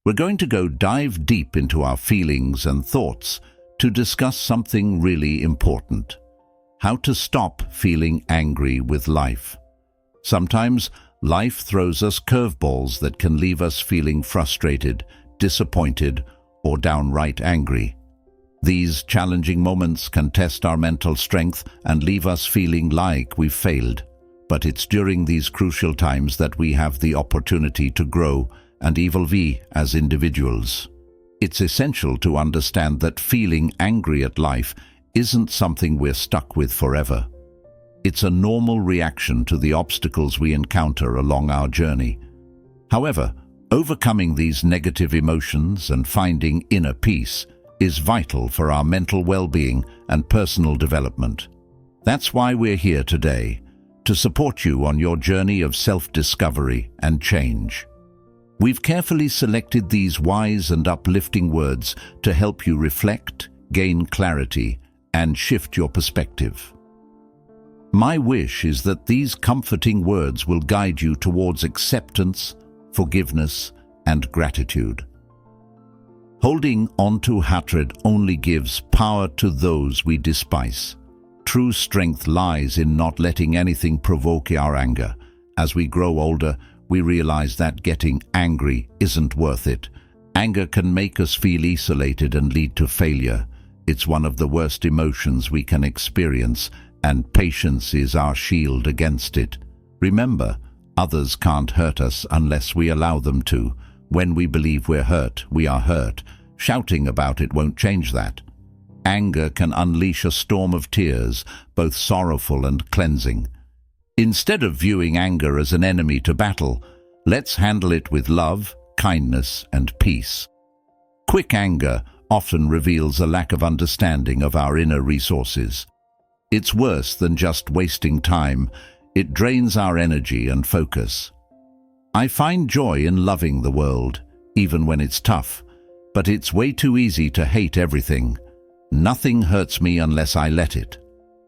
We're going to dive deep into our feelings and thoughts to discuss something really important: how to stop feeling angry with life. Sometimes life throws us curveballs that can leave us feeling frustrated, disappointed, or downright angry. These challenging moments can test our mental strength and leave us feeling like we've failed. But it's during these crucial times that we have the opportunity to grow and evolve as individuals. It's essential to understand that feeling angry at life isn't something we're stuck with forever. It's a normal reaction to the obstacles we encounter along our journey. However, overcoming these negative emotions and finding inner peace is vital for our mental well-being and personal development. That's why we're here today, to support you on your journey of self-discovery and change. We've carefully selected these wise and uplifting words to help you reflect, gain clarity, and shift your perspective. My wish is that these comforting words will guide you towards acceptance, forgiveness, and gratitude. Holding on to hatred only gives power to those we despise. True strength lies in not letting anything provoke our anger. As we grow older, we realize that getting angry isn't worth it. Anger can make us feel isolated and lead to failure. It's one of the worst emotions we can experience, and patience is our shield against it. Remember, others can't hurt us unless we allow them to. When we believe we're hurt, we are hurt. Shouting about it won't change that. Anger can unleash a storm of tears, both sorrowful and cleansing. Instead of viewing anger as an enemy to battle, let's handle it with love, kindness, and peace. Quick anger often reveals a lack of understanding of our inner resources. It's worse than just wasting time. It drains our energy and focus. I find joy in loving the world, even when it's tough, but it's way too easy to hate everything. Nothing hurts me unless I let it.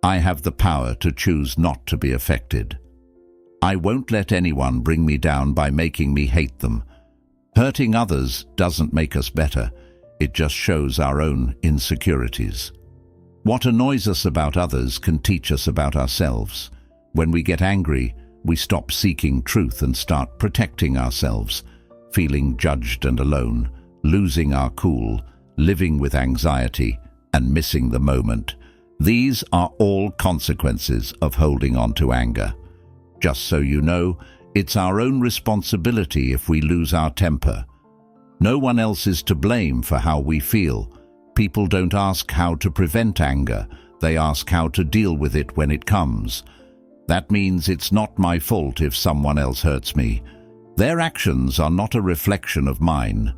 I have the power to choose not to be affected. I won't let anyone bring me down by making me hate them. Hurting others doesn't make us better. It just shows our own insecurities. What annoys us about others can teach us about ourselves. When we get angry, we stop seeking truth and start protecting ourselves, feeling judged and alone, losing our cool, living with anxiety, and missing the moment. These are all consequences of holding on to anger. Just so you know, it's our own responsibility if we lose our temper. No one else is to blame for how we feel. People don't ask how to prevent anger, they ask how to deal with it when it comes. That means it's not my fault if someone else hurts me. Their actions are not a reflection of mine.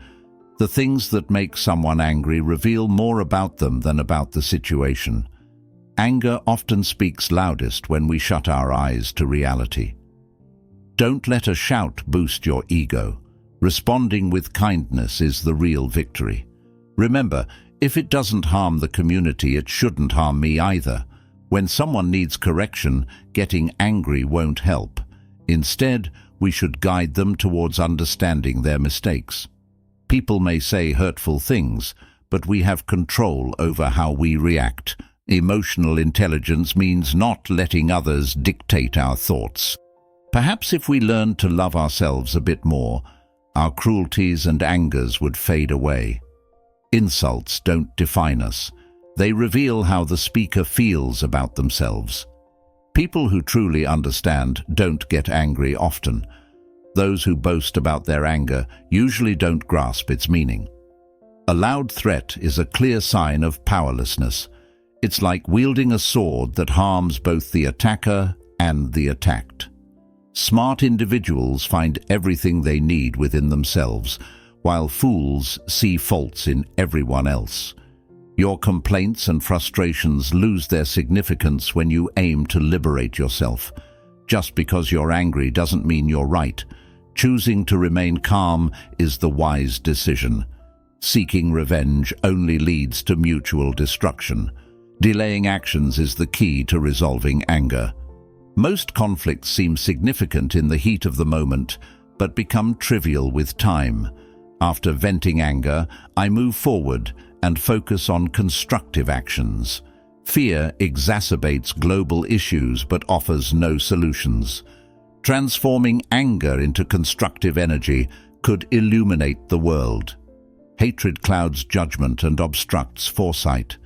The things that make someone angry reveal more about them than about the situation. Anger often speaks loudest when we shut our eyes to reality. Don't let a shout boost your ego. Responding with kindness is the real victory. Remember, if it doesn't harm the community, it shouldn't harm me either. When someone needs correction, getting angry won't help. Instead, we should guide them towards understanding their mistakes. People may say hurtful things, but we have control over how we react. Emotional intelligence means not letting others dictate our thoughts. Perhaps if we learned to love ourselves a bit more, our cruelties and angers would fade away. Insults don't define us. They reveal how the speaker feels about themselves. People who truly understand don't get angry often. Those who boast about their anger usually don't grasp its meaning. A loud threat is a clear sign of powerlessness. It's like wielding a sword that harms both the attacker and the attacked. Smart individuals find everything they need within themselves, while fools see faults in everyone else. Your complaints and frustrations lose their significance when you aim to liberate yourself. Just because you're angry doesn't mean you're right. Choosing to remain calm is the wise decision. Seeking revenge only leads to mutual destruction. Delaying actions is the key to resolving anger. Most conflicts seem significant in the heat of the moment, but become trivial with time. After venting anger, I move forward and focus on constructive actions. Fear exacerbates global issues but offers no solutions. Transforming anger into constructive energy could illuminate the world. Hatred clouds judgment and obstructs foresight.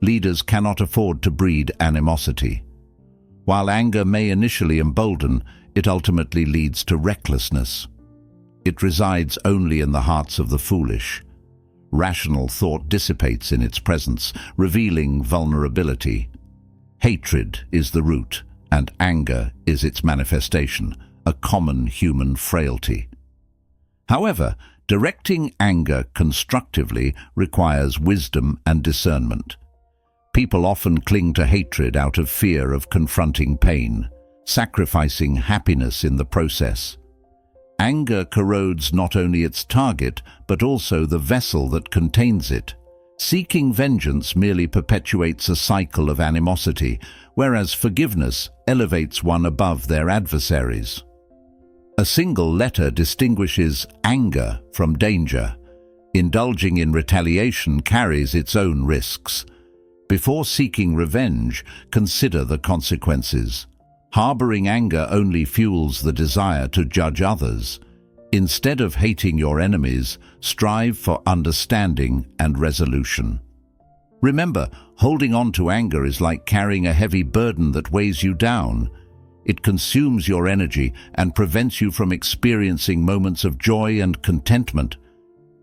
Leaders cannot afford to breed animosity. While anger may initially embolden, it ultimately leads to recklessness. It resides only in the hearts of the foolish. Rational thought dissipates in its presence, revealing vulnerability. Hatred is the root, and anger is its manifestation, a common human frailty. However, directing anger constructively requires wisdom and discernment. People often cling to hatred out of fear of confronting pain, sacrificing happiness in the process. Anger corrodes not only its target, but also the vessel that contains it. Seeking vengeance merely perpetuates a cycle of animosity, whereas forgiveness elevates one above their adversaries. A single letter distinguishes anger from danger. Indulging in retaliation carries its own risks. Before seeking revenge, consider the consequences. Harboring anger only fuels the desire to judge others. Instead of hating your enemies, strive for understanding and resolution. Remember, holding on to anger is like carrying a heavy burden that weighs you down. It consumes your energy and prevents you from experiencing moments of joy and contentment.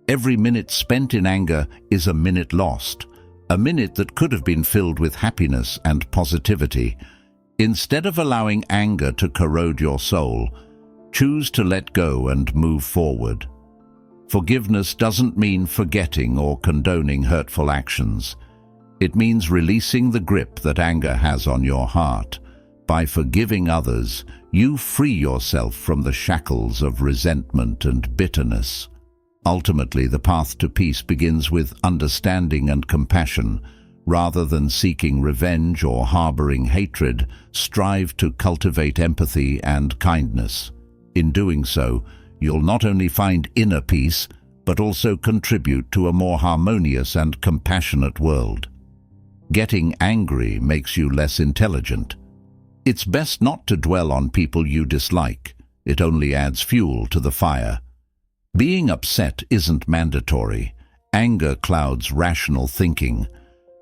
Every minute spent in anger is a minute lost, a minute that could have been filled with happiness and positivity. Instead of allowing anger to corrode your soul, choose to let go and move forward. Forgiveness doesn't mean forgetting or condoning hurtful actions. It means releasing the grip that anger has on your heart. By forgiving others, you free yourself from the shackles of resentment and bitterness. Ultimately, the path to peace begins with understanding and compassion. Rather than seeking revenge or harboring hatred, strive to cultivate empathy and kindness. In doing so, you'll not only find inner peace, but also contribute to a more harmonious and compassionate world. Getting angry makes you less intelligent. It's best not to dwell on people you dislike. It only adds fuel to the fire. Being upset isn't mandatory. Anger clouds rational thinking.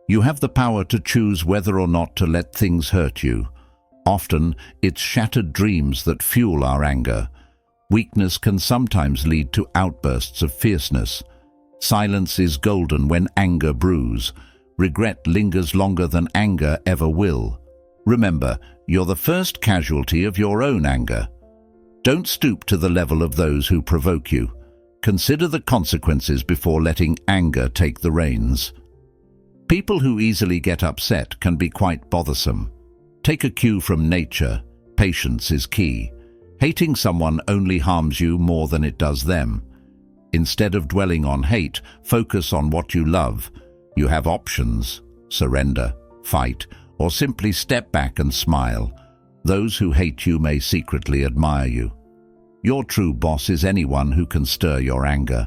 You have the power to choose whether or not to let things hurt you. Often, it's shattered dreams that fuel our anger. Weakness can sometimes lead to outbursts of fierceness. Silence is golden when anger brews. Regret lingers longer than anger ever will. Remember, you're the first casualty of your own anger. Don't stoop to the level of those who provoke you. Consider the consequences before letting anger take the reins. People who easily get upset can be quite bothersome. Take a cue from nature. Patience is key. Hating someone only harms you more than it does them. Instead of dwelling on hate, focus on what you love. You have options: surrender, fight, or simply step back and smile. Those who hate you may secretly admire you. Your true boss is anyone who can stir your anger.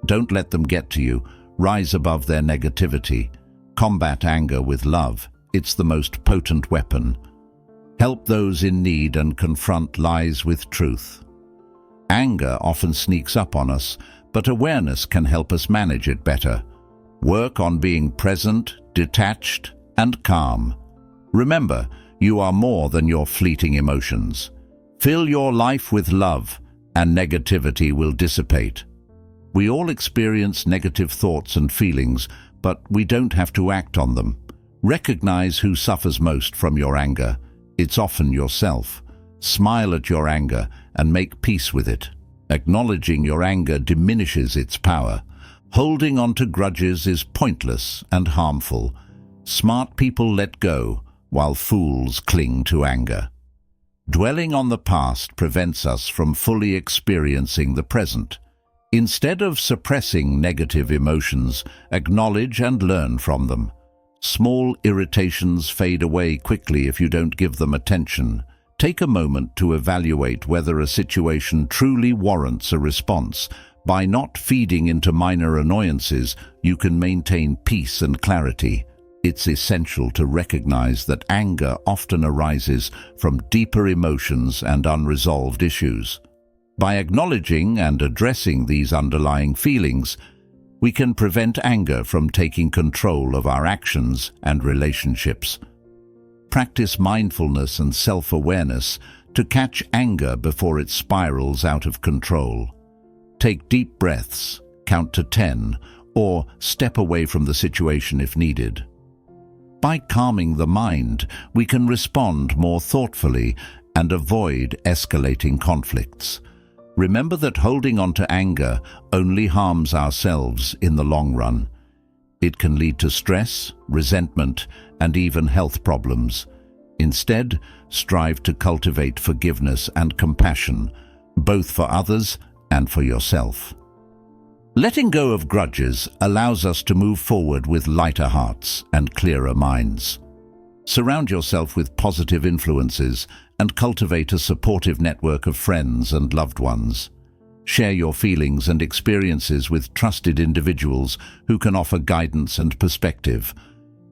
Don't let them get to you. Rise above their negativity. Combat anger with love. It's the most potent weapon. Help those in need and confront lies with truth. Anger often sneaks up on us, but awareness can help us manage it better. Work on being present, detached, and calm. Remember, you are more than your fleeting emotions. Fill your life with love, and negativity will dissipate. We all experience negative thoughts and feelings, but we don't have to act on them. Recognize who suffers most from your anger. It's often yourself. Smile at your anger and make peace with it. Acknowledging your anger diminishes its power. Holding on to grudges is pointless and harmful. Smart people let go, while fools cling to anger. Dwelling on the past prevents us from fully experiencing the present. Instead of suppressing negative emotions, acknowledge and learn from them. Small irritations fade away quickly if you don't give them attention. Take a moment to evaluate whether a situation truly warrants a response. By not feeding into minor annoyances, you can maintain peace and clarity. It's essential to recognize that anger often arises from deeper emotions and unresolved issues. By acknowledging and addressing these underlying feelings, we can prevent anger from taking control of our actions and relationships. Practice mindfulness and self-awareness to catch anger before it spirals out of control. Take deep breaths, count to 10, or step away from the situation if needed. By calming the mind, we can respond more thoughtfully and avoid escalating conflicts. Remember that holding on to anger only harms ourselves in the long run. It can lead to stress, resentment, and even health problems. Instead, strive to cultivate forgiveness and compassion, both for others and for yourself. Letting go of grudges allows us to move forward with lighter hearts and clearer minds. Surround yourself with positive influences and cultivate a supportive network of friends and loved ones. Share your feelings and experiences with trusted individuals who can offer guidance and perspective.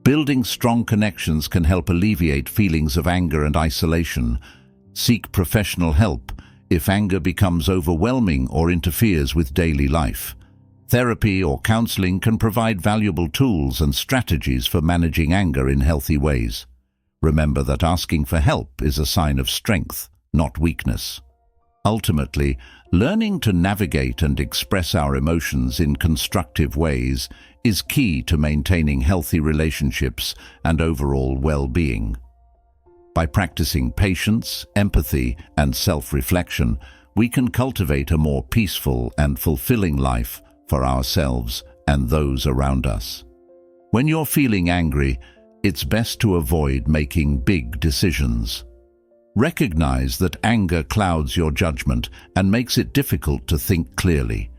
Building strong connections can help alleviate feelings of anger and isolation. Seek professional help if anger becomes overwhelming or interferes with daily life. Therapy or counseling can provide valuable tools and strategies for managing anger in healthy ways. Remember that asking for help is a sign of strength, not weakness. Ultimately, learning to navigate and express our emotions in constructive ways is key to maintaining healthy relationships and overall well-being. By practicing patience, empathy, and self-reflection, we can cultivate a more peaceful and fulfilling life for ourselves and those around us. When you're feeling angry, it's best to avoid making big decisions. Recognize that anger clouds your judgment and makes it difficult to think clearly.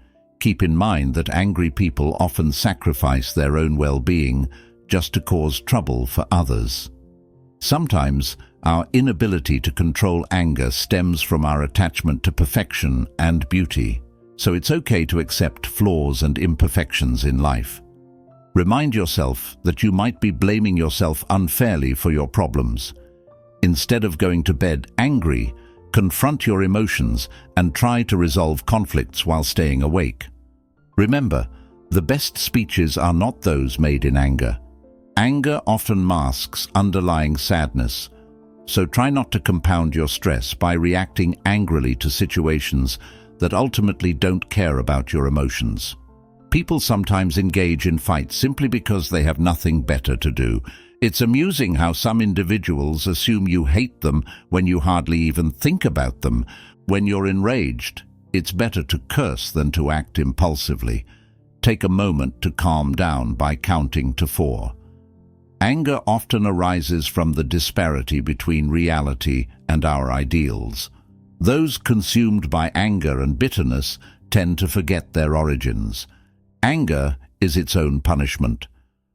Keep in mind that angry people often sacrifice their own well-being just to cause trouble for others. Sometimes, our inability to control anger stems from our attachment to perfection and beauty, so it's okay to accept flaws and imperfections in life. Remind yourself that you might be blaming yourself unfairly for your problems. Instead of going to bed angry, confront your emotions and try to resolve conflicts while staying awake. Remember, the best speeches are not those made in anger. Anger often masks underlying sadness, so try not to compound your stress by reacting angrily to situations that ultimately don't care about your emotions. People sometimes engage in fights simply because they have nothing better to do. It's amusing how some individuals assume you hate them when you hardly even think about them. When you're enraged, it's better to curse than to act impulsively. Take a moment to calm down by counting to 4. Anger often arises from the disparity between reality and our ideals. Those consumed by anger and bitterness tend to forget their origins. Anger is its own punishment.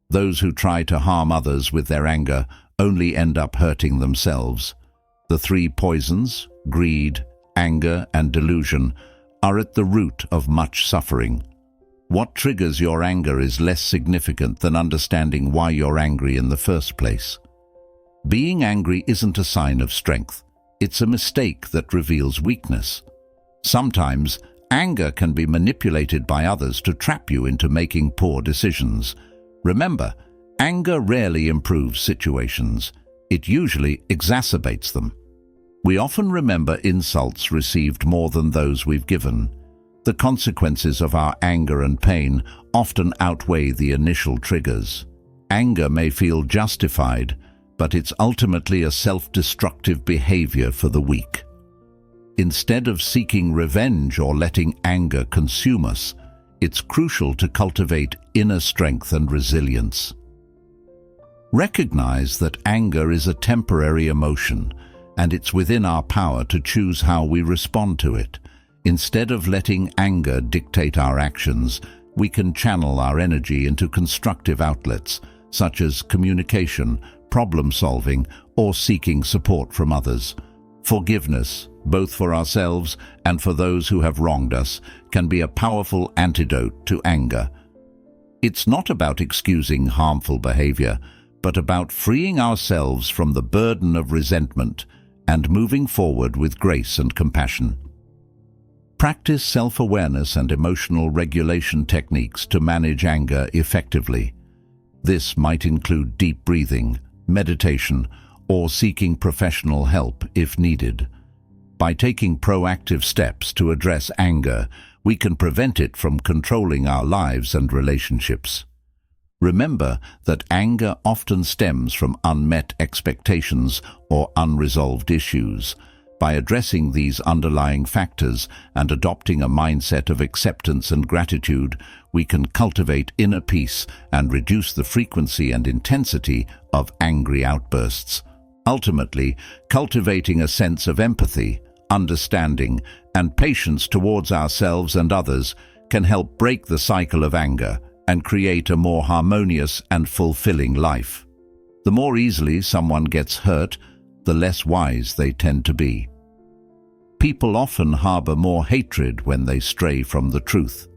Those who try to harm others with their anger only end up hurting themselves. The 3 poisons, greed, anger, and delusion, are at the root of much suffering. What triggers your anger is less significant than understanding why you're angry in the first place. Being angry isn't a sign of strength. It's a mistake that reveals weakness. Sometimes, anger can be manipulated by others to trap you into making poor decisions. Remember, anger rarely improves situations. It usually exacerbates them. We often remember insults received more than those we've given. The consequences of our anger and pain often outweigh the initial triggers. Anger may feel justified, but it's ultimately a self-destructive behavior for the weak. Instead of seeking revenge or letting anger consume us, it's crucial to cultivate inner strength and resilience. Recognize that anger is a temporary emotion, and it's within our power to choose how we respond to it. Instead of letting anger dictate our actions, we can channel our energy into constructive outlets, such as communication, problem-solving, or seeking support from others. Forgiveness, both for ourselves and for those who have wronged us, can be a powerful antidote to anger. It's not about excusing harmful behavior, but about freeing ourselves from the burden of resentment and moving forward with grace and compassion. Practice self-awareness and emotional regulation techniques to manage anger effectively. This might include deep breathing, meditation, or seeking professional help if needed. By taking proactive steps to address anger, we can prevent it from controlling our lives and relationships. Remember that anger often stems from unmet expectations or unresolved issues. By addressing these underlying factors and adopting a mindset of acceptance and gratitude, we can cultivate inner peace and reduce the frequency and intensity of angry outbursts. Ultimately, cultivating a sense of empathy, understanding, and patience towards ourselves and others can help break the cycle of anger and create a more harmonious and fulfilling life. The more easily someone gets hurt, the less wise they tend to be. People often harbor more hatred when they stray from the truth.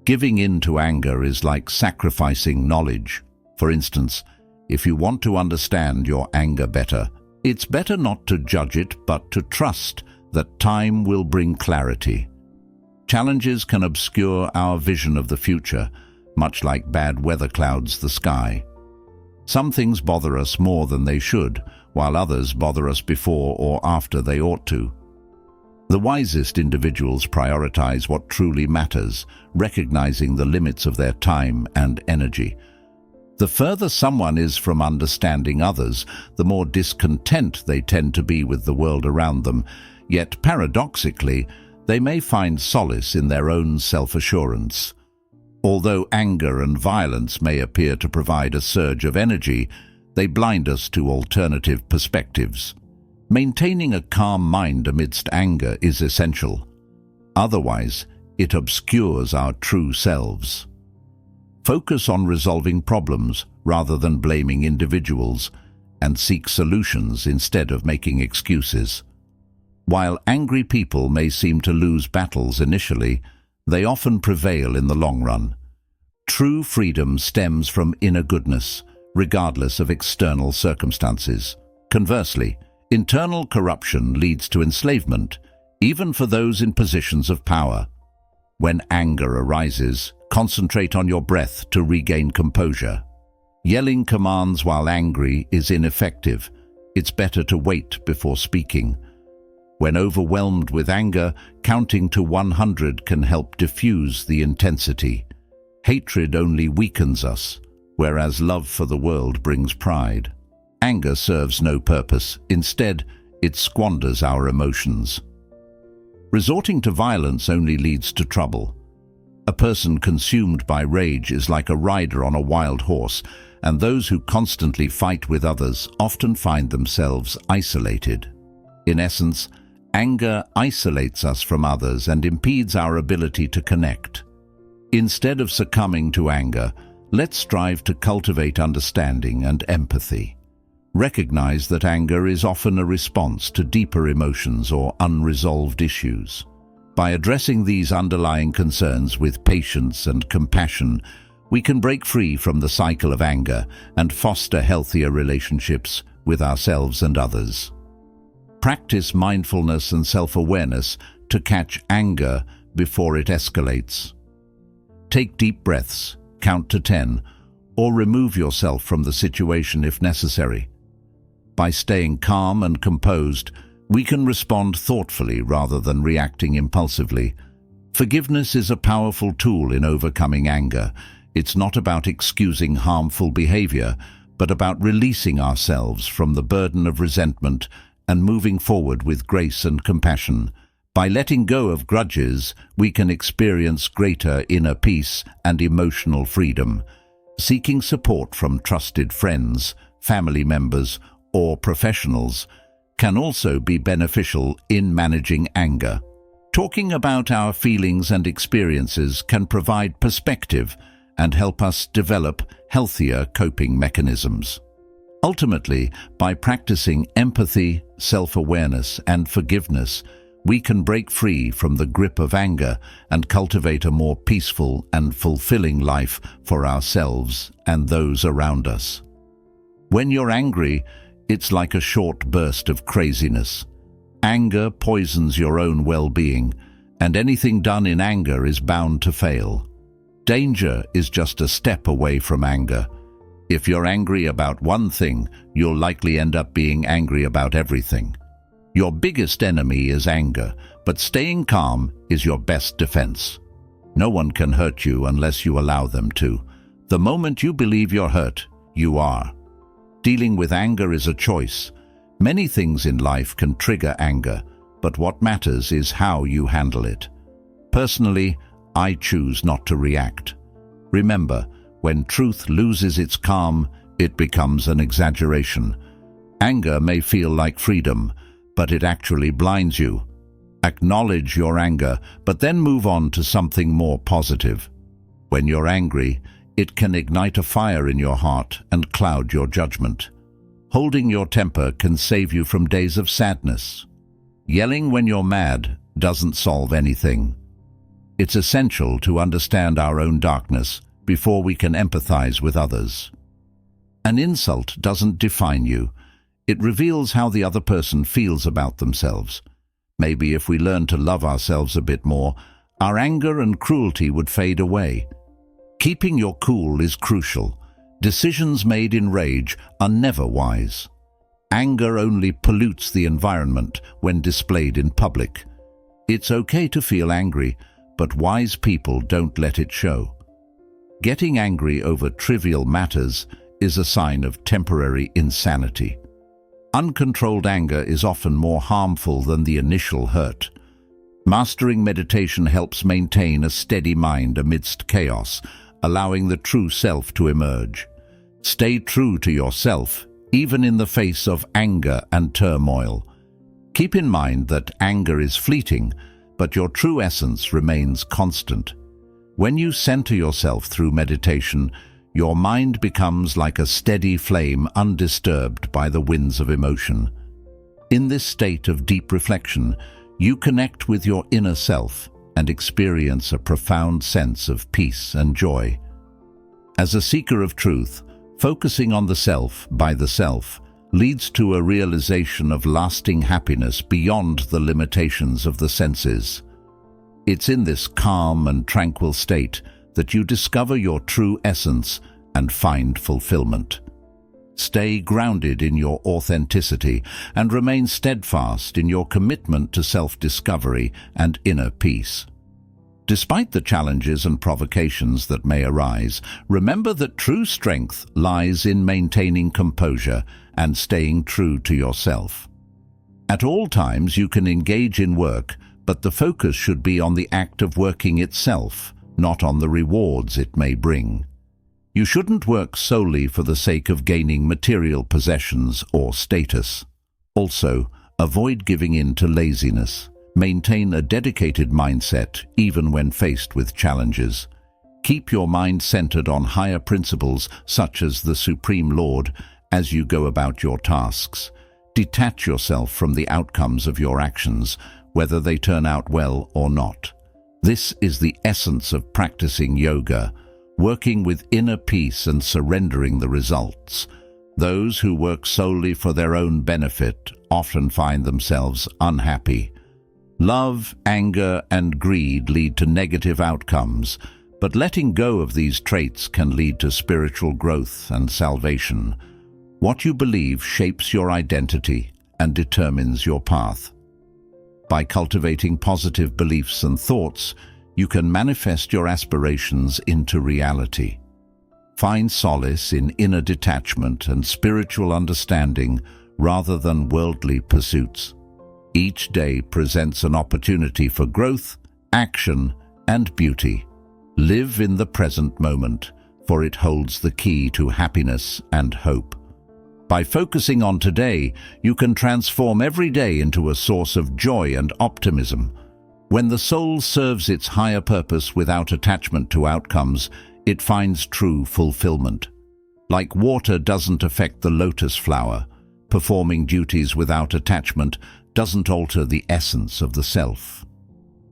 Giving in to anger is like sacrificing knowledge. For instance, if you want to understand your anger better, it's better not to judge it, but to trust that time will bring clarity. Challenges can obscure our vision of the future, much like bad weather clouds the sky. Some things bother us more than they should, while others bother us before or after they ought to. The wisest individuals prioritize what truly matters, recognizing the limits of their time and energy. The further someone is from understanding others, the more discontent they tend to be with the world around them, yet paradoxically, they may find solace in their own self-assurance. Although anger and violence may appear to provide a surge of energy, they blind us to alternative perspectives. Maintaining a calm mind amidst anger is essential. Otherwise, it obscures our true selves. Focus on resolving problems rather than blaming individuals, and seek solutions instead of making excuses. While angry people may seem to lose battles initially, they often prevail in the long run. True freedom stems from inner goodness, regardless of external circumstances. Conversely, internal corruption leads to enslavement, even for those in positions of power. When anger arises, concentrate on your breath to regain composure. Yelling commands while angry is ineffective. It's better to wait before speaking. When overwhelmed with anger, counting to 100 can help diffuse the intensity. Hatred only weakens us, whereas love for the world brings pride. Anger serves no purpose. Instead, it squanders our emotions. Resorting to violence only leads to trouble. A person consumed by rage is like a rider on a wild horse, and those who constantly fight with others often find themselves isolated. In essence, anger isolates us from others and impedes our ability to connect. Instead of succumbing to anger, let's strive to cultivate understanding and empathy. Recognize that anger is often a response to deeper emotions or unresolved issues. By addressing these underlying concerns with patience and compassion, we can break free from the cycle of anger and foster healthier relationships with ourselves and others. Practice mindfulness and self-awareness to catch anger before it escalates. Take deep breaths, count to 10, or remove yourself from the situation if necessary. By staying calm and composed, we can respond thoughtfully rather than reacting impulsively. Forgiveness is a powerful tool in overcoming anger. It's not about excusing harmful behavior, but about releasing ourselves from the burden of resentment and moving forward with grace and compassion. By letting go of grudges, we can experience greater inner peace and emotional freedom. Seeking support from trusted friends, family members, or professionals can also be beneficial in managing anger. Talking about our feelings and experiences can provide perspective and help us develop healthier coping mechanisms. Ultimately, by practicing empathy, self-awareness, and forgiveness, we can break free from the grip of anger and cultivate a more peaceful and fulfilling life for ourselves and those around us. When you're angry, it's like a short burst of craziness. Anger poisons your own well-being, and anything done in anger is bound to fail. Danger is just a step away from anger. If you're angry about one thing, you'll likely end up being angry about everything. Your biggest enemy is anger, but staying calm is your best defense. No one can hurt you unless you allow them to. The moment you believe you're hurt, you are. Dealing with anger is a choice. Many things in life can trigger anger, but what matters is how you handle it. Personally, I choose not to react. Remember, when truth loses its calm, it becomes an exaggeration. Anger may feel like freedom, but it actually blinds you. Acknowledge your anger, but then move on to something more positive. When you're angry, it can ignite a fire in your heart and cloud your judgment. Holding your temper can save you from days of sadness. Yelling when you're mad doesn't solve anything. It's essential to understand our own darkness before we can empathize with others. An insult doesn't define you. It reveals how the other person feels about themselves. Maybe if we learn to love ourselves a bit more, our anger and cruelty would fade away. Keeping your cool is crucial. Decisions made in rage are never wise. Anger only pollutes the environment when displayed in public. It's okay to feel angry, but wise people don't let it show. Getting angry over trivial matters is a sign of temporary insanity. Uncontrolled anger is often more harmful than the initial hurt. Mastering meditation helps maintain a steady mind amidst chaos, allowing the true self to emerge. Stay true to yourself, even in the face of anger and turmoil. Keep in mind that anger is fleeting, but your true essence remains constant. When you center yourself through meditation, your mind becomes like a steady flame undisturbed by the winds of emotion. In this state of deep reflection, you connect with your inner self and experience a profound sense of peace and joy. As a seeker of truth, focusing on the self by the self leads to a realization of lasting happiness beyond the limitations of the senses. It's in this calm and tranquil state that you discover your true essence and find fulfillment. Stay grounded in your authenticity and remain steadfast in your commitment to self-discovery and inner peace. Despite the challenges and provocations that may arise, remember that true strength lies in maintaining composure and staying true to yourself. At all times you can engage in work, but the focus should be on the act of working itself, not on the rewards it may bring. You shouldn't work solely for the sake of gaining material possessions or status. Also, avoid giving in to laziness. Maintain a dedicated mindset even when faced with challenges. Keep your mind centered on higher principles such as the Supreme Lord as you go about your tasks. Detach yourself from the outcomes of your actions, whether they turn out well or not. This is the essence of practicing yoga, working with inner peace and surrendering the results. Those who work solely for their own benefit often find themselves unhappy. Love, anger, and greed lead to negative outcomes, but letting go of these traits can lead to spiritual growth and salvation. What you believe shapes your identity and determines your path. By cultivating positive beliefs and thoughts, you can manifest your aspirations into reality. Find solace in inner detachment and spiritual understanding rather than worldly pursuits. Each day presents an opportunity for growth, action, and beauty. Live in the present moment, for it holds the key to happiness and hope. By focusing on today, you can transform every day into a source of joy and optimism. When the soul serves its higher purpose without attachment to outcomes, it finds true fulfillment. Like water doesn't affect the lotus flower, performing duties without attachment doesn't alter the essence of the self.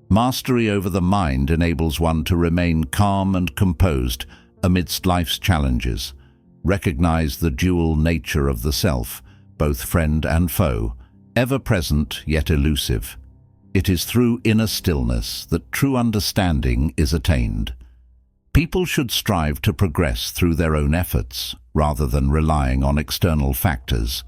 Mastery over the mind enables one to remain calm and composed amidst life's challenges. Recognize the dual nature of the self, both friend and foe, ever present yet elusive. It is through inner stillness that true understanding is attained. People should strive to progress through their own efforts, rather than relying on external factors.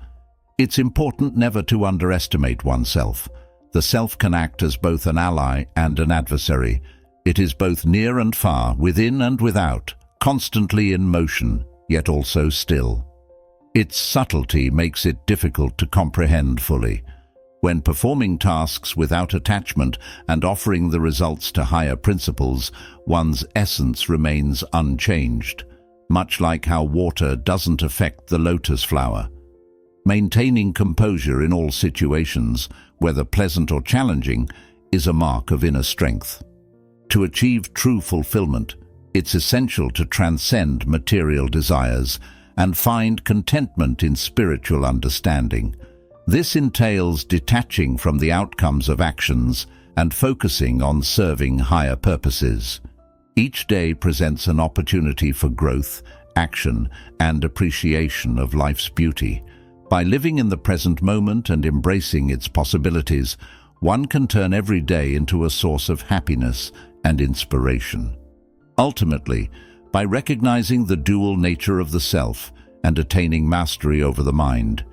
It's important never to underestimate oneself. The self can act as both an ally and an adversary. It is both near and far, within and without, constantly in motion, yet also still. Its subtlety makes it difficult to comprehend fully. When performing tasks without attachment and offering the results to higher principles, one's essence remains unchanged, much like how water doesn't affect the lotus flower. Maintaining composure in all situations, whether pleasant or challenging, is a mark of inner strength. To achieve true fulfillment, it's essential to transcend material desires and find contentment in spiritual understanding. This entails detaching from the outcomes of actions and focusing on serving higher purposes. Each day presents an opportunity for growth, action, and appreciation of life's beauty. By living in the present moment and embracing its possibilities, one can turn every day into a source of happiness and inspiration. Ultimately, by recognizing the dual nature of the self and attaining mastery over the mind,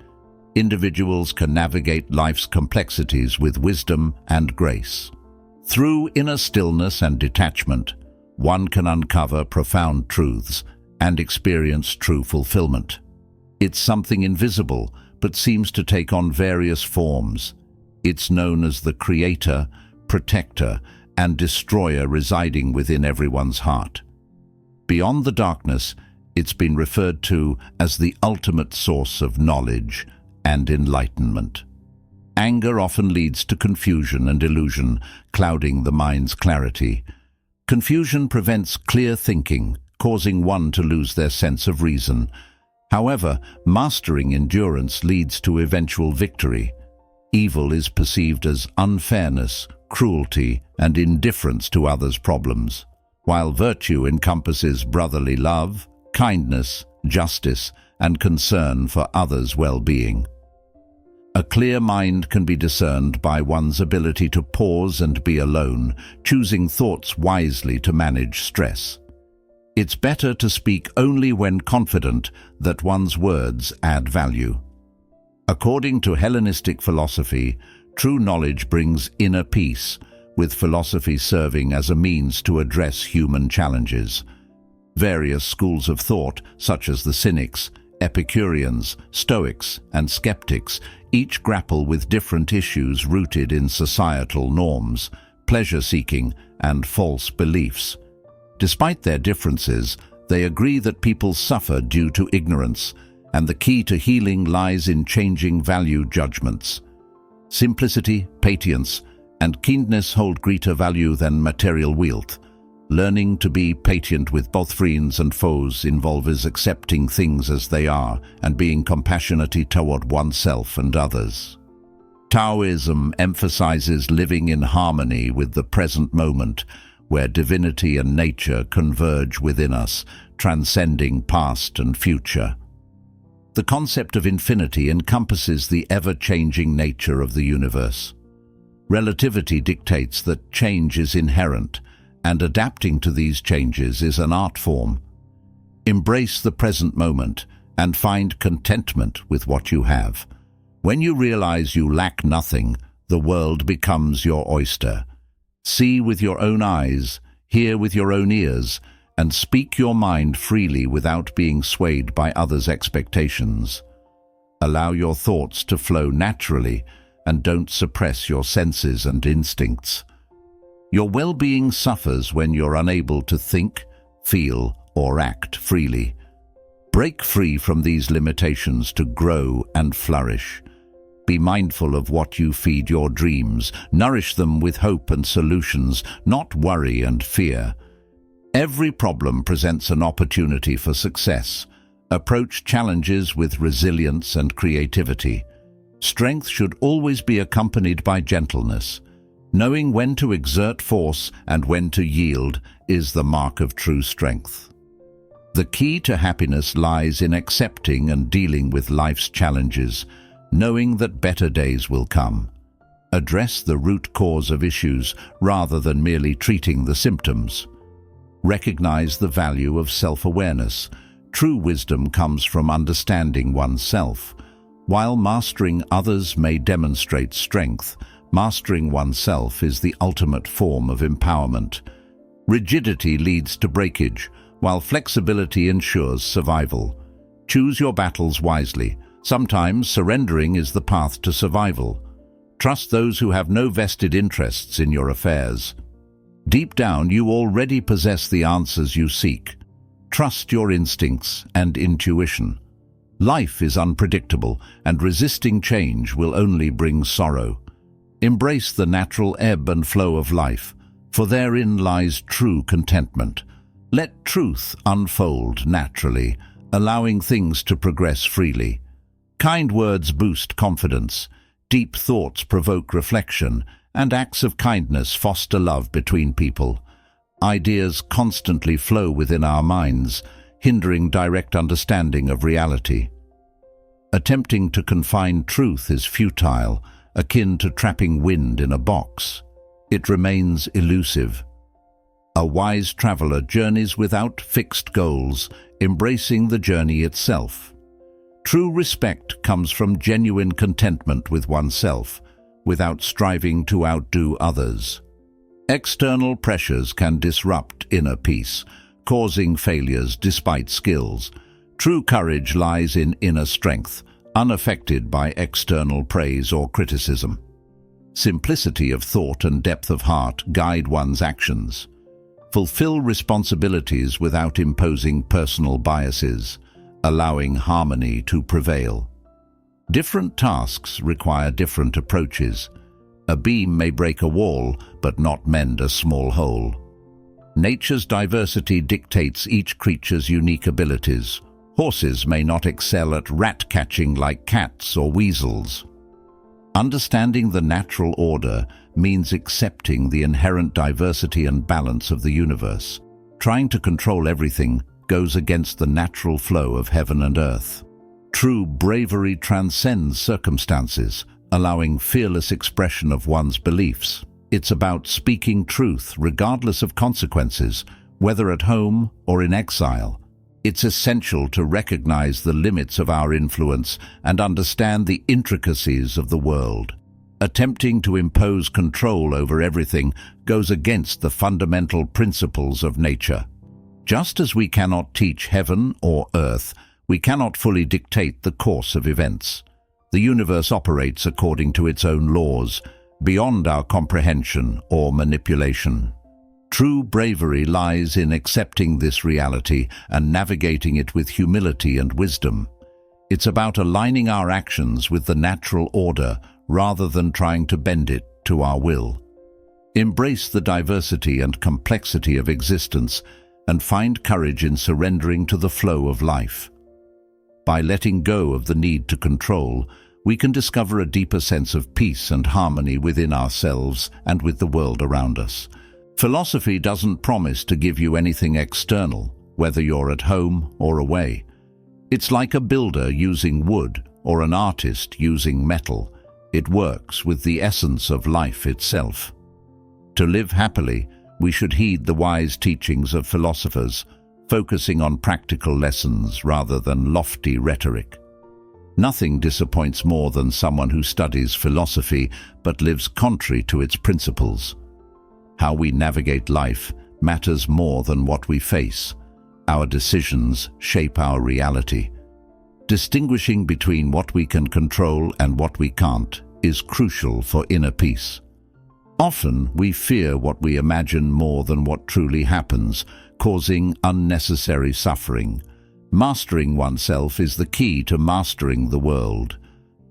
individuals can navigate life's complexities with wisdom and grace. Through inner stillness and detachment, one can uncover profound truths and experience true fulfillment. It's something invisible, but seems to take on various forms. It's known as the creator, protector, and destroyer residing within everyone's heart. Beyond the darkness, it's been referred to as the ultimate source of knowledge and enlightenment. Anger often leads to confusion and illusion, clouding the mind's clarity. Confusion prevents clear thinking, causing one to lose their sense of reason. However, mastering endurance leads to eventual victory. Evil is perceived as unfairness, cruelty, and indifference to others' problems, while virtue encompasses brotherly love, kindness, justice, and concern for others' well-being. A clear mind can be discerned by one's ability to pause and be alone, choosing thoughts wisely to manage stress. It's better to speak only when confident that one's words add value. According to Hellenistic philosophy, true knowledge brings inner peace, with philosophy serving as a means to address human challenges. Various schools of thought, such as the Cynics, Epicureans, Stoics, and Skeptics, each grapple with different issues rooted in societal norms, pleasure-seeking, and false beliefs. Despite their differences, they agree that people suffer due to ignorance, and the key to healing lies in changing value judgments. Simplicity, patience, and keenness hold greater value than material wealth. Learning to be patient with both friends and foes involves accepting things as they are and being compassionate toward oneself and others. Taoism emphasizes living in harmony with the present moment, where divinity and nature converge within us, transcending past and future. The concept of infinity encompasses the ever-changing nature of the universe. Relativity dictates that change is inherent, and adapting to these changes is an art form. Embrace the present moment and find contentment with what you have. When you realize you lack nothing, the world becomes your oyster. See with your own eyes, hear with your own ears, and speak your mind freely without being swayed by others' expectations. Allow your thoughts to flow naturally and don't suppress your senses and instincts. Your well-being suffers when you're unable to think, feel, or act freely. Break free from these limitations to grow and flourish. Be mindful of what you feed your dreams. Nourish them with hope and solutions, not worry and fear. Every problem presents an opportunity for success. Approach challenges with resilience and creativity. Strength should always be accompanied by gentleness. Knowing when to exert force and when to yield is the mark of true strength. The key to happiness lies in accepting and dealing with life's challenges, knowing that better days will come. Address the root cause of issues rather than merely treating the symptoms. Recognize the value of self-awareness. True wisdom comes from understanding oneself. While mastering others may demonstrate strength, mastering oneself is the ultimate form of empowerment. Rigidity leads to breakage, while flexibility ensures survival. Choose your battles wisely. Sometimes surrendering is the path to survival. Trust those who have no vested interests in your affairs. Deep down, you already possess the answers you seek. Trust your instincts and intuition. Life is unpredictable, and resisting change will only bring sorrow. Embrace the natural ebb and flow of life, for therein lies true contentment. Let truth unfold naturally, allowing things to progress freely. Kind words boost confidence, deep thoughts provoke reflection, and acts of kindness foster love between people. Ideas constantly flow within our minds, hindering direct understanding of reality. Attempting to confine truth is futile, akin to trapping wind in a box. It remains elusive. A wise traveler journeys without fixed goals, embracing the journey itself. True respect comes from genuine contentment with oneself, without striving to outdo others. External pressures can disrupt inner peace, causing failures despite skills. True courage lies in inner strength, unaffected by external praise or criticism. Simplicity of thought and depth of heart guide one's actions. Fulfill responsibilities without imposing personal biases, allowing harmony to prevail. Different tasks require different approaches. A beam may break a wall, but not mend a small hole. Nature's diversity dictates each creature's unique abilities. Horses may not excel at rat-catching like cats or weasels. Understanding the natural order means accepting the inherent diversity and balance of the universe. Trying to control everything goes against the natural flow of heaven and earth. True bravery transcends circumstances, allowing fearless expression of one's beliefs. It's about speaking truth regardless of consequences, whether at home or in exile. It's essential to recognize the limits of our influence and understand the intricacies of the world. Attempting to impose control over everything goes against the fundamental principles of nature. Just as we cannot teach heaven or earth, we cannot fully dictate the course of events. The universe operates according to its own laws, beyond our comprehension or manipulation. True bravery lies in accepting this reality and navigating it with humility and wisdom. It's about aligning our actions with the natural order rather than trying to bend it to our will. Embrace the diversity and complexity of existence and find courage in surrendering to the flow of life. By letting go of the need to control, we can discover a deeper sense of peace and harmony within ourselves and with the world around us. Philosophy doesn't promise to give you anything external, whether you're at home or away. It's like a builder using wood or an artist using metal. It works with the essence of life itself. To live happily, we should heed the wise teachings of philosophers, focusing on practical lessons rather than lofty rhetoric. Nothing disappoints more than someone who studies philosophy but lives contrary to its principles. How we navigate life matters more than what we face. Our decisions shape our reality. Distinguishing between what we can control and what we can't is crucial for inner peace. Often we fear what we imagine more than what truly happens, causing unnecessary suffering. Mastering oneself is the key to mastering the world.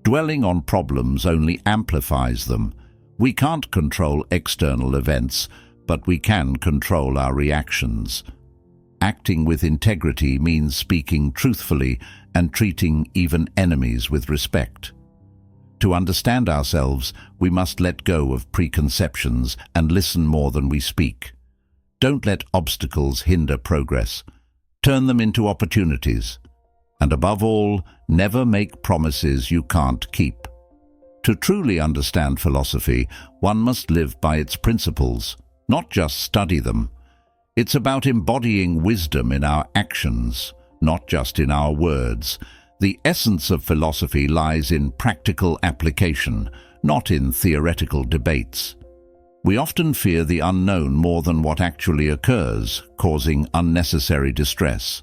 Dwelling on problems only amplifies them. We can't control external events, but we can control our reactions. Acting with integrity means speaking truthfully and treating even enemies with respect. To understand ourselves, we must let go of preconceptions and listen more than we speak. Don't let obstacles hinder progress. Turn them into opportunities. And above all, never make promises you can't keep. To truly understand philosophy, one must live by its principles, not just study them. It's about embodying wisdom in our actions, not just in our words. The essence of philosophy lies in practical application, not in theoretical debates. We often fear the unknown more than what actually occurs, causing unnecessary distress.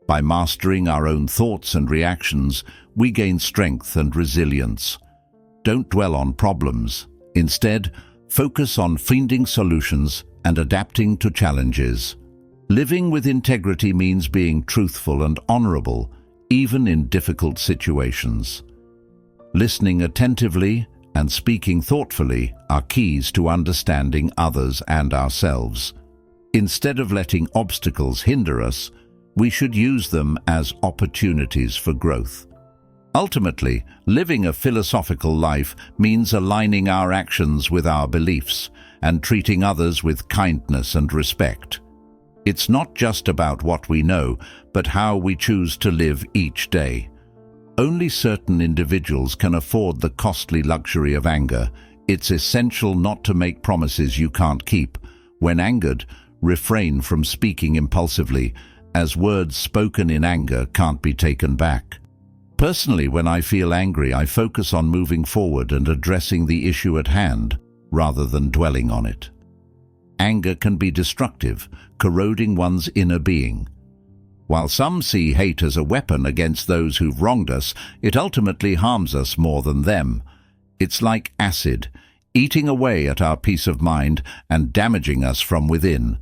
By mastering our own thoughts and reactions, we gain strength and resilience. Don't dwell on problems. Instead, focus on finding solutions and adapting to challenges. Living with integrity means being truthful and honorable, even in difficult situations. Listening attentively and speaking thoughtfully are keys to understanding others and ourselves. Instead of letting obstacles hinder us, we should use them as opportunities for growth. Ultimately, living a philosophical life means aligning our actions with our beliefs and treating others with kindness and respect. It's not just about what we know, but how we choose to live each day. Only certain individuals can afford the costly luxury of anger. It's essential not to make promises you can't keep. When angered, refrain from speaking impulsively, as words spoken in anger can't be taken back. Personally, when I feel angry, I focus on moving forward and addressing the issue at hand, rather than dwelling on it. Anger can be destructive, corroding one's inner being. While some see hate as a weapon against those who've wronged us, it ultimately harms us more than them. It's like acid, eating away at our peace of mind and damaging us from within.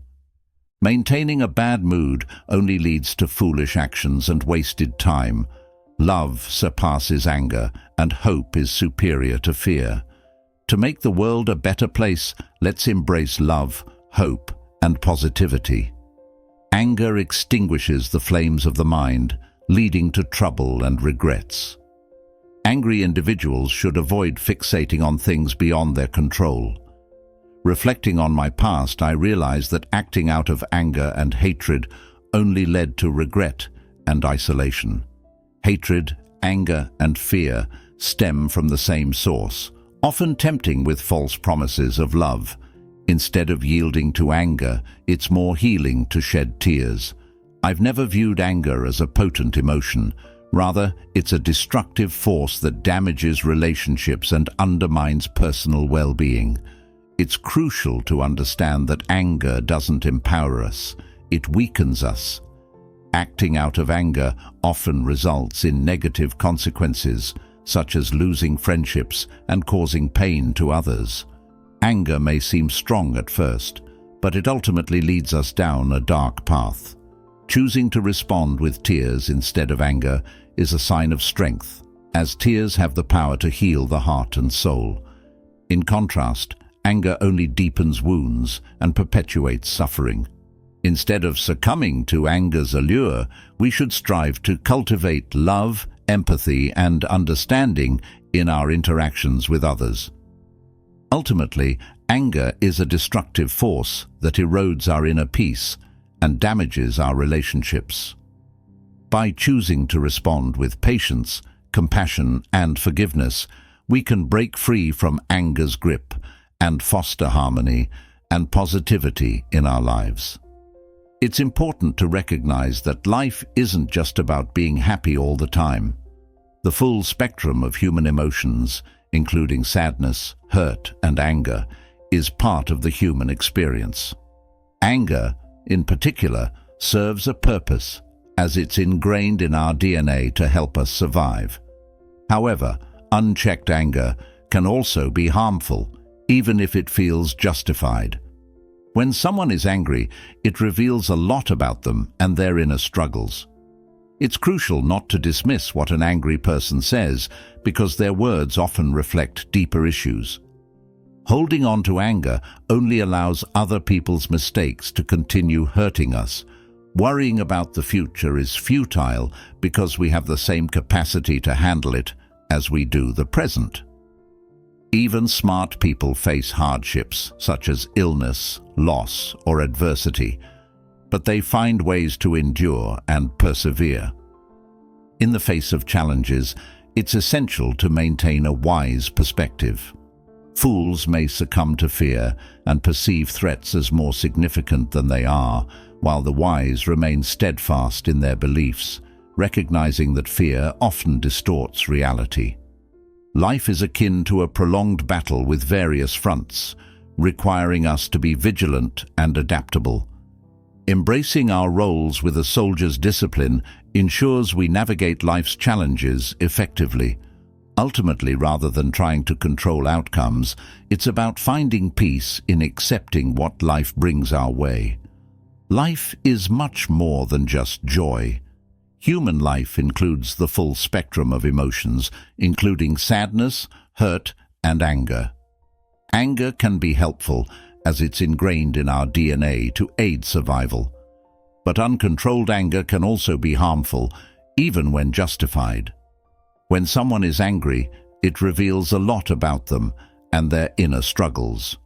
Maintaining a bad mood only leads to foolish actions and wasted time. Love surpasses anger, and hope is superior to fear. To make the world a better place, let's embrace love, hope, and positivity. Anger extinguishes the flames of the mind, leading to trouble and regrets. Angry individuals should avoid fixating on things beyond their control. Reflecting on my past, I realized that acting out of anger and hatred only led to regret and isolation. Hatred, anger, and fear stem from the same source, often tempting with false promises of love. Instead of yielding to anger, it's more healing to shed tears. I've never viewed anger as a potent emotion. Rather, it's a destructive force that damages relationships and undermines personal well-being. It's crucial to understand that anger doesn't empower us, it weakens us. Acting out of anger often results in negative consequences, such as losing friendships and causing pain to others. Anger may seem strong at first, but it ultimately leads us down a dark path. Choosing to respond with tears instead of anger is a sign of strength, as tears have the power to heal the heart and soul. In contrast, anger only deepens wounds and perpetuates suffering. Instead of succumbing to anger's allure, we should strive to cultivate love, empathy, and understanding in our interactions with others. Ultimately, anger is a destructive force that erodes our inner peace and damages our relationships. By choosing to respond with patience, compassion, and forgiveness, we can break free from anger's grip and foster harmony and positivity in our lives. It's important to recognize that life isn't just about being happy all the time. The full spectrum of human emotions, including sadness, hurt, and anger, is part of the human experience. Anger, in particular, serves a purpose, as it's ingrained in our DNA to help us survive. However, unchecked anger can also be harmful, even if it feels justified. When someone is angry, it reveals a lot about them and their inner struggles. It's crucial not to dismiss what an angry person says, because their words often reflect deeper issues. Holding on to anger only allows other people's mistakes to continue hurting us, Worrying about the future is futile because we have the same capacity to handle it as we do the present. Even smart people face hardships such as illness, loss, or adversity, but they find ways to endure and persevere. In the face of challenges, it's essential to maintain a wise perspective. Fools may succumb to fear and perceive threats as more significant than they are, while the wise remain steadfast in their beliefs, recognizing that fear often distorts reality. Life is akin to a prolonged battle with various fronts, requiring us to be vigilant and adaptable. Embracing our roles with a soldier's discipline ensures we navigate life's challenges effectively. Ultimately, rather than trying to control outcomes, it's about finding peace in accepting what life brings our way. Life is much more than just joy. Human life includes the full spectrum of emotions, including sadness, hurt, and anger. Anger can be helpful, as it's ingrained in our DNA to aid survival. But uncontrolled anger can also be harmful, even when justified. When someone is angry, it reveals a lot about them and their inner struggles.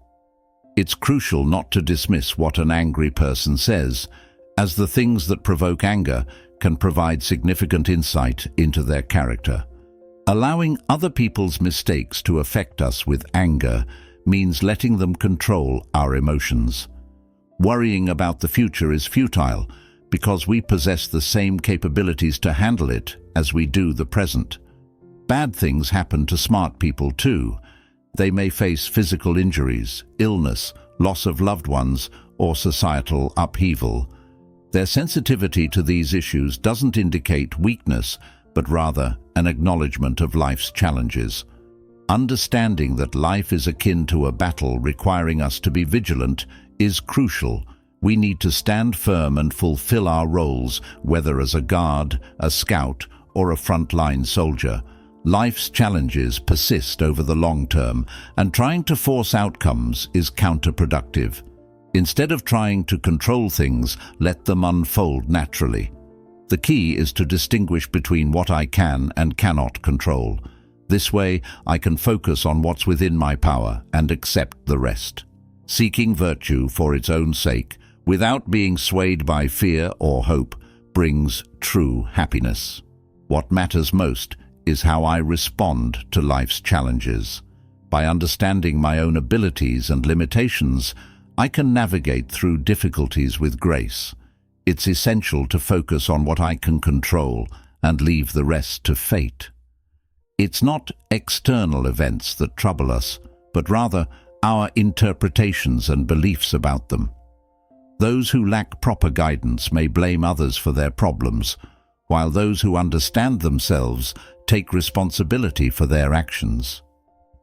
It's crucial not to dismiss what an angry person says, as the things that provoke anger can provide significant insight into their character. Allowing other people's mistakes to affect us with anger means letting them control our emotions. Worrying about the future is futile because we possess the same capabilities to handle it as we do the present. Bad things happen to smart people too. They may face physical injuries, illness, loss of loved ones, or societal upheaval. Their sensitivity to these issues doesn't indicate weakness, but rather an acknowledgement of life's challenges. Understanding that life is akin to a battle requiring us to be vigilant is crucial. We need to stand firm and fulfill our roles, whether as a guard, a scout, or a frontline soldier. Life's challenges persist over the long term, and trying to force outcomes is counterproductive. Instead of trying to control things, let them unfold naturally. The key is to distinguish between what I can and cannot control. This way, I can focus on what's within my power and accept the rest. Seeking virtue for its own sake, without being swayed by fear or hope, brings true happiness. What matters most is how I respond to life's challenges. By understanding my own abilities and limitations, I can navigate through difficulties with grace. It's essential to focus on what I can control and leave the rest to fate. It's not external events that trouble us, but rather our interpretations and beliefs about them. Those who lack proper guidance may blame others for their problems, while those who understand themselves take responsibility for their actions.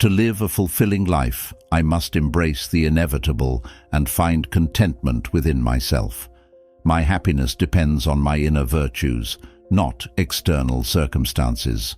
To live a fulfilling life, I must embrace the inevitable and find contentment within myself. My happiness depends on my inner virtues, not external circumstances.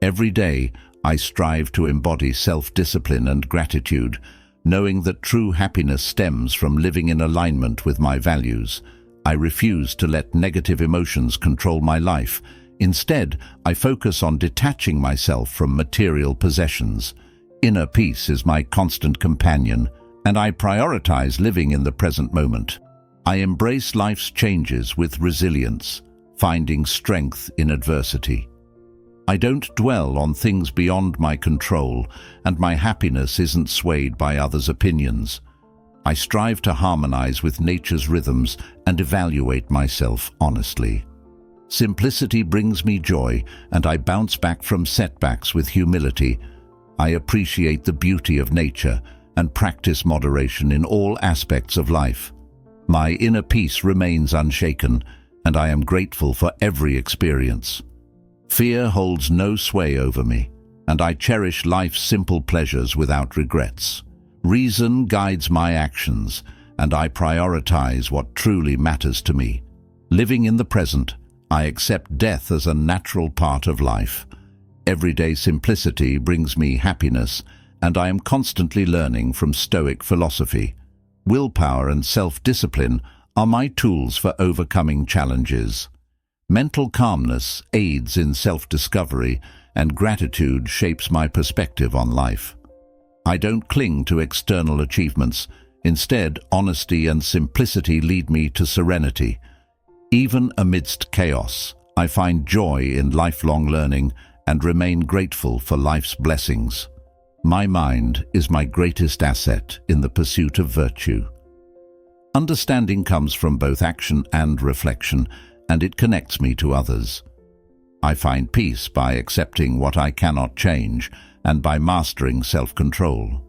Every day, I strive to embody self-discipline and gratitude, knowing that true happiness stems from living in alignment with my values. I refuse to let negative emotions control my life. Instead, I focus on detaching myself from material possessions. Inner peace is my constant companion, and I prioritize living in the present moment. I embrace life's changes with resilience, finding strength in adversity. I don't dwell on things beyond my control, and my happiness isn't swayed by others' opinions. I strive to harmonize with nature's rhythms and evaluate myself honestly. Simplicity brings me joy, and I bounce back from setbacks with humility. I appreciate the beauty of nature and practice moderation in all aspects of life. My inner peace remains unshaken, and I am grateful for every experience. Fear holds no sway over me, and I cherish life's simple pleasures without regrets. Reason guides my actions, and I prioritize what truly matters to me. Living in the present, I accept death as a natural part of life. Everyday simplicity brings me happiness, and I am constantly learning from Stoic philosophy. Willpower and self-discipline are my tools for overcoming challenges. Mental calmness aids in self-discovery, and gratitude shapes my perspective on life. I don't cling to external achievements. Instead, honesty and simplicity lead me to serenity. Even amidst chaos, I find joy in lifelong learning and remain grateful for life's blessings. My mind is my greatest asset in the pursuit of virtue. Understanding comes from both action and reflection, and it connects me to others. I find peace by accepting what I cannot change and by mastering self-control.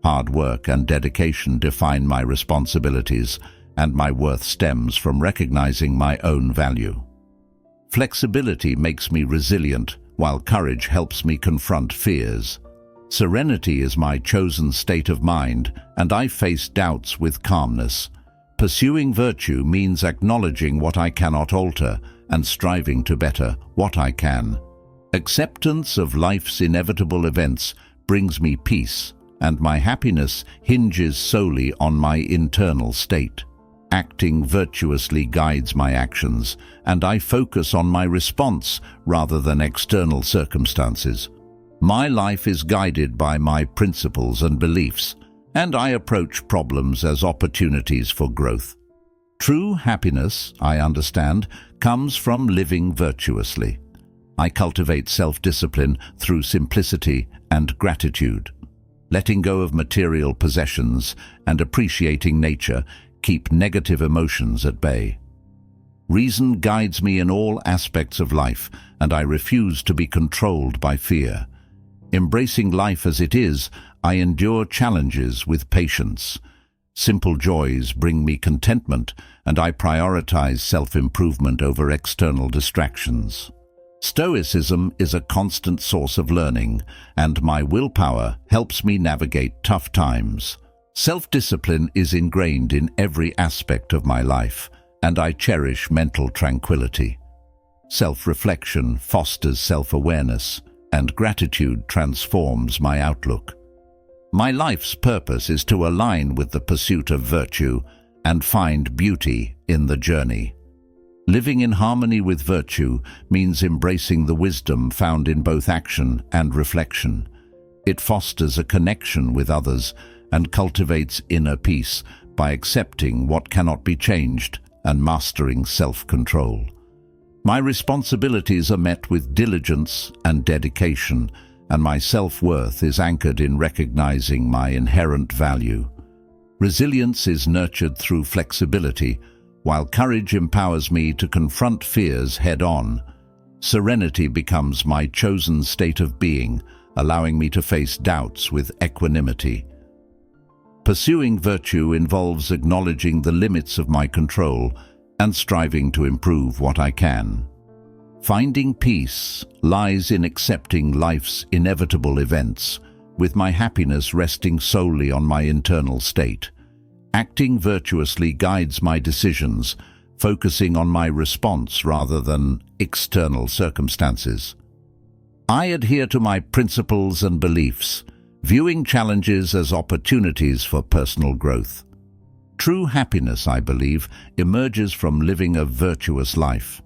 Hard work and dedication define my responsibilities, and my worth stems from recognizing my own value. Flexibility makes me resilient, while courage helps me confront fears. Serenity is my chosen state of mind, and I face doubts with calmness. Pursuing virtue means acknowledging what I cannot alter and striving to better what I can. Acceptance of life's inevitable events brings me peace, and my happiness hinges solely on my internal state. Acting virtuously guides my actions, and I focus on my response rather than external circumstances. My life is guided by my principles and beliefs, and I approach problems as opportunities for growth. True happiness, I understand, comes from living virtuously. I cultivate self-discipline through simplicity and gratitude. Letting go of material possessions and appreciating nature keep negative emotions at bay. Reason guides me in all aspects of life, and I refuse to be controlled by fear. Embracing life as it is, I endure challenges with patience. Simple joys bring me contentment, and I prioritize self-improvement over external distractions. Stoicism is a constant source of learning, and my willpower helps me navigate tough times. Self-discipline is ingrained in every aspect of my life, and I cherish mental tranquility. Self-reflection fosters self-awareness, and gratitude transforms my outlook. My life's purpose is to align with the pursuit of virtue and find beauty in the journey. Living in harmony with virtue means embracing the wisdom found in both action and reflection. It fosters a connection with others and cultivates inner peace by accepting what cannot be changed and mastering self-control. My responsibilities are met with diligence and dedication, and my self-worth is anchored in recognizing my inherent value. Resilience is nurtured through flexibility, while courage empowers me to confront fears head-on. Serenity becomes my chosen state of being, allowing me to face doubts with equanimity. Pursuing virtue involves acknowledging the limits of my control and striving to improve what I can. Finding peace lies in accepting life's inevitable events, with my happiness resting solely on my internal state. Acting virtuously guides my decisions, focusing on my response rather than external circumstances. I adhere to my principles and beliefs, viewing challenges as opportunities for personal growth. True happiness, I believe, emerges from living a virtuous life.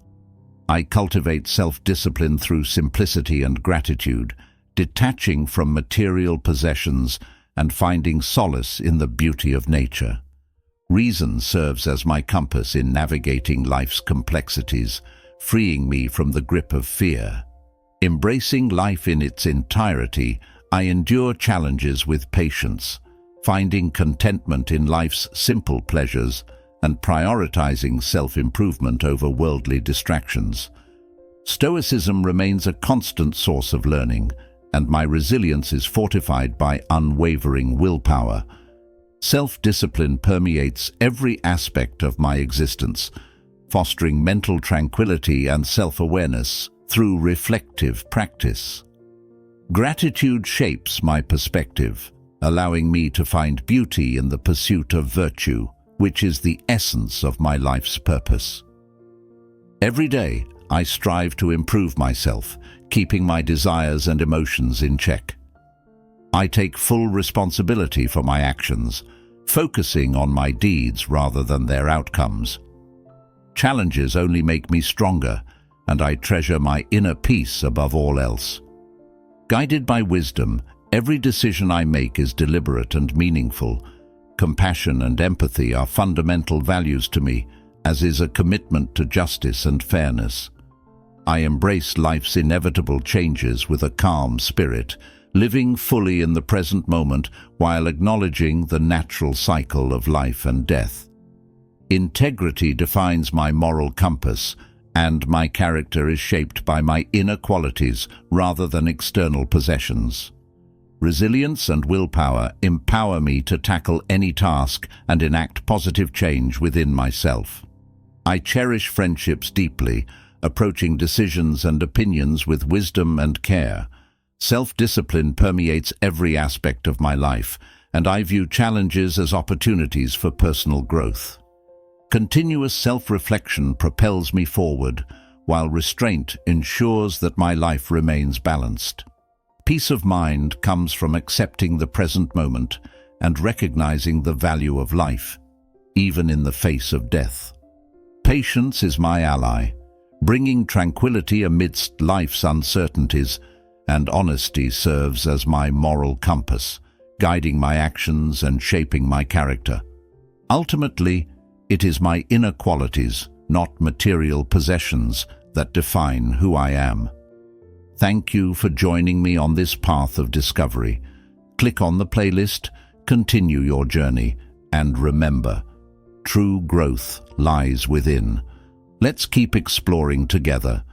I cultivate self-discipline through simplicity and gratitude, detaching from material possessions and finding solace in the beauty of nature. Reason serves as my compass in navigating life's complexities, freeing me from the grip of fear. Embracing life in its entirety, I endure challenges with patience, finding contentment in life's simple pleasures and prioritizing self-improvement over worldly distractions. Stoicism remains a constant source of learning, and my resilience is fortified by unwavering willpower. Self-discipline permeates every aspect of my existence, fostering mental tranquility and self-awareness through reflective practice. Gratitude shapes my perspective, allowing me to find beauty in the pursuit of virtue, which is the essence of my life's purpose. Every day, I strive to improve myself, keeping my desires and emotions in check. I take full responsibility for my actions, focusing on my deeds rather than their outcomes. Challenges only make me stronger, and I treasure my inner peace above all else. Guided by wisdom, every decision I make is deliberate and meaningful. Compassion and empathy are fundamental values to me, as is a commitment to justice and fairness. I embrace life's inevitable changes with a calm spirit, living fully in the present moment while acknowledging the natural cycle of life and death. Integrity defines my moral compass, and my character is shaped by my inner qualities rather than external possessions. Resilience and willpower empower me to tackle any task and enact positive change within myself. I cherish friendships deeply, approaching decisions and opinions with wisdom and care. Self-discipline permeates every aspect of my life, and I view challenges as opportunities for personal growth. Continuous self-reflection propels me forward, while restraint ensures that my life remains balanced. Peace of mind comes from accepting the present moment and recognizing the value of life, even in the face of death. Patience is my ally, bringing tranquility amidst life's uncertainties, and honesty serves as my moral compass, guiding my actions and shaping my character. Ultimately, it is my inner qualities, not material possessions, that define who I am. Thank you for joining me on this path of discovery. Click on the playlist, continue your journey, and remember, true growth lies within. Let's keep exploring together,